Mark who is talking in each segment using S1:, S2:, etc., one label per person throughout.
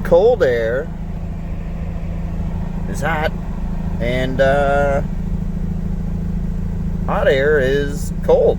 S1: cold air is hot, and hot air is cold.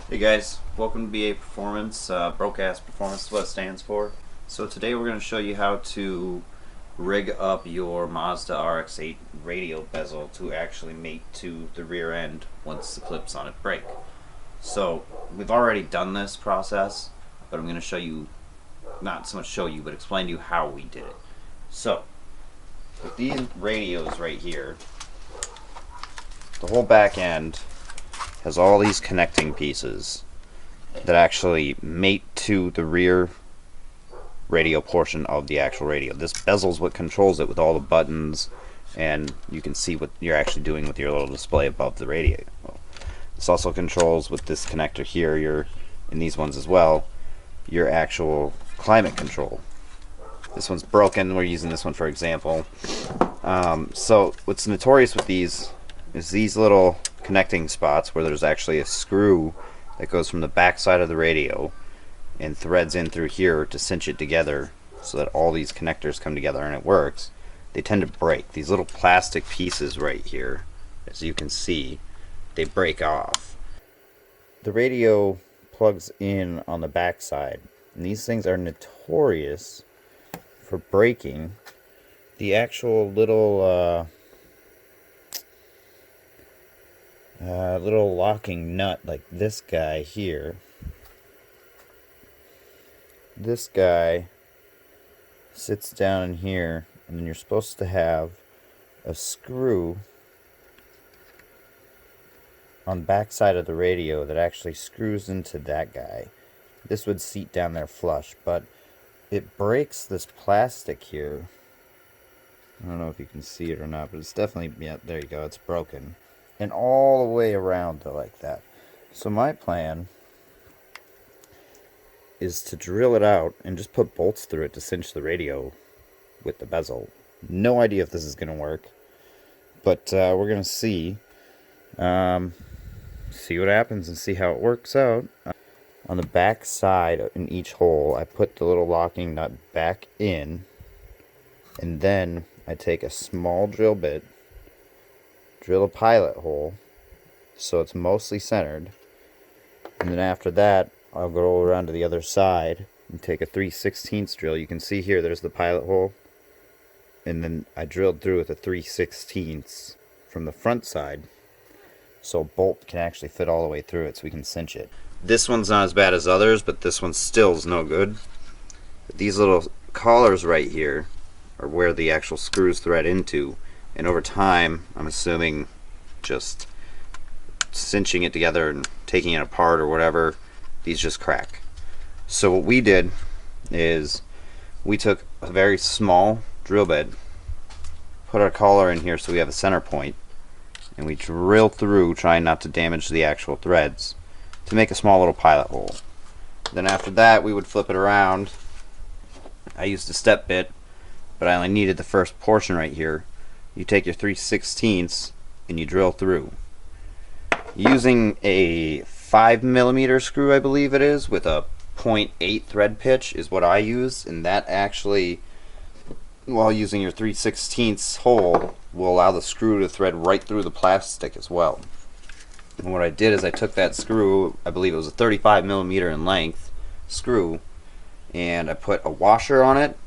S1: Hey guys, welcome to BA Performance. Broadcast Performance is what it stands for. So today we're going to show you how to rig up your Mazda Rx8 radio bezel to actually mate to the rear end once the clips on it break. So we've already done this process, but I'm going to show you, not so much show you, but explain to you how we did it. So with these radios right here, the whole back end has all these connecting pieces that actually mate to the rear radio portion of the actual radio. This bezel is what controls it with all the buttons, and you can see what you're actually doing with your little display above the radio. This also controls with this connector here, in these ones as well, your actual climate control. This one's broken, we're using this one for example. So what's notorious with these is these little connecting spots where there's actually a screw that goes from the back side of the radio and threads in through here to cinch it together so that all these connectors come together and it works. They tend to break. These little plastic pieces right here, as you can see, they break off. The radio plugs in on the back side, and these things are notorious for breaking. The actual little little locking nut, like this guy here. This guy sits down in here, and then you're supposed to have a screw on the back side of the radio that actually screws into that guy. This would seat down there flush, but it breaks this plastic here. I don't know if you can see it or not, but it's definitely, yeah, there you go, it's broken. And all the way around like that. So my plan is to drill it out and just put bolts through it to cinch the radio with the bezel. No idea if this is going to work, but we're going to see what happens and see how it works out. On the back side in each hole, I put the little locking nut back in, and then I take a small drill bit, drill a pilot hole so it's mostly centered, and then after that I'll go around to the other side and take a 3/16 drill. You can see here there's the pilot hole, and then I drilled through with a 3/16 from the front side so a bolt can actually fit all the way through it so we can cinch it. This one's not as bad as others, but this one still is no good. These little collars right here are where the actual screws thread into, and over time, I'm assuming just cinching it together and taking it apart or whatever, these just crack. So what we did is we took a very small drill bit, put our collar in here so we have a center point, and we drill through, trying not to damage the actual threads, to make a small little pilot hole. Then after that, we would flip it around. I used a step bit, but I only needed the first portion right here. You take your 3/16 and you drill through. Using a 5mm screw, I believe it is, with a 0.8 thread pitch is what I use, and that actually, while using your 3/16 hole, will allow the screw to thread right through the plastic as well. And what I did is I took that screw, I believe it was a 35mm in length screw, and I put a washer on it,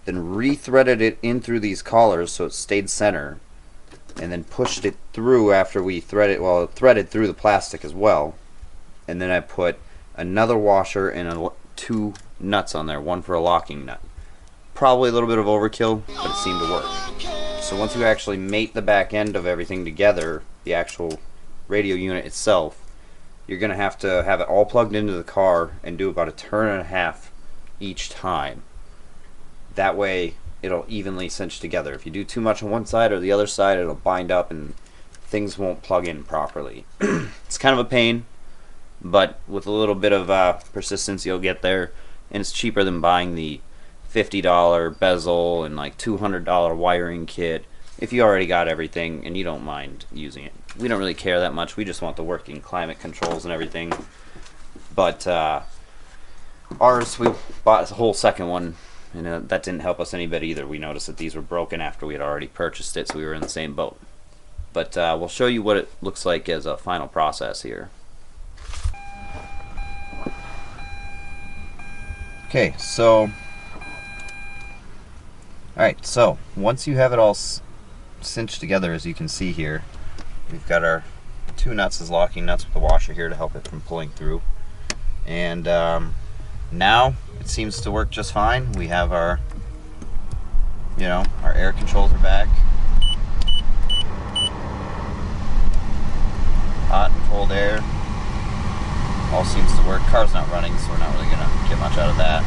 S1: then re-threaded it in through these collars so it stayed center, and then pushed it through after we threaded, well, it threaded through the plastic as well. And then I put another washer and two nuts on there, one for a locking nut. Probably a little bit of overkill, but it seemed to work. So once you actually mate the back end of everything together, the actual radio unit itself, you're going to have it all plugged into the car and do about a turn and a half each time. That way it'll evenly cinch together. If you do too much on one side or the other side, it'll bind up and things won't plug in properly. It's kind of a pain, but with a little bit of persistence you'll get there, and it's cheaper than buying the $50 bezel and like $200 wiring kit if you already got everything and you don't mind using it. We don't really care that much. We just want the working climate controls and everything. But ours, we bought a whole second one, and that didn't help us any bit either. We noticed that these were broken after we had already purchased it, so we were in the same boat. But we'll show you what it looks like as a final process here. Okay, so alright, so once you have it all cinched together, as you can see here, we've got our two nuts as locking nuts with the washer here to help it from pulling through. And now it seems to work just fine. We have our, our air controls are back. Hot and cold air. All seems to work. Car's not running, so we're not really going to get much out of that.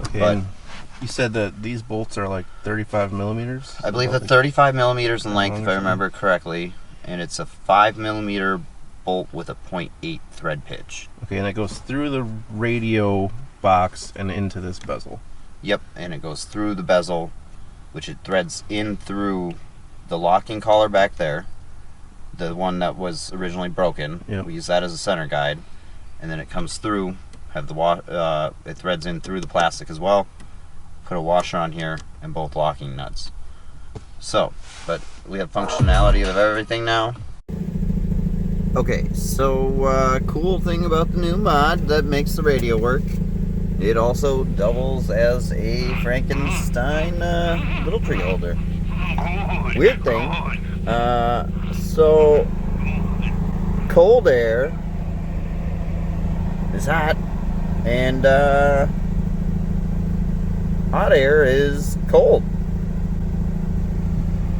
S2: Okay,
S1: but
S2: you said that these bolts are like 35 millimeters?
S1: I believe they're 35 millimeters in length, if I remember correctly. And it's a 5 millimeter bolt with a 0.8 thread pitch.
S2: Okay, and it goes through the radio box and into this bezel.
S1: Yep, and it goes through the bezel, which it threads in through the locking collar back there, the one that was originally broken.
S2: Yep.
S1: We use that as a center guide, and then it comes through, have the it threads in through the plastic as well. Put a washer on here and both locking nuts. So, but we have functionality of everything now. Okay, so cool thing about the new mod that makes the radio work, it also doubles as a Frankenstein little tree holder. Weird thing, so cold air is hot and hot air is cold.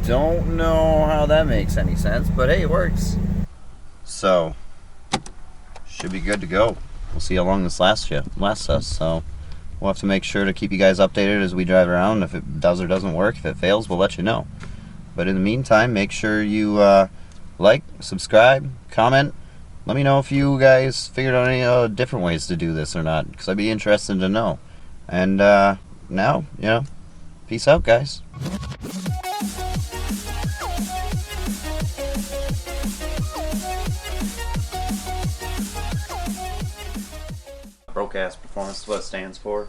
S1: Don't know how that makes any sense, but hey, it works. So, should be good to go. We'll see how long this lasts us, so we'll have to make sure to keep you guys updated as we drive around. If it does or doesn't work, if it fails, we'll let you know. But in the meantime, make sure you like, subscribe, comment. Let me know if you guys figured out any different ways to do this or not, because I'd be interested to know. And now, peace out, guys. Broadcast performance is what it stands for.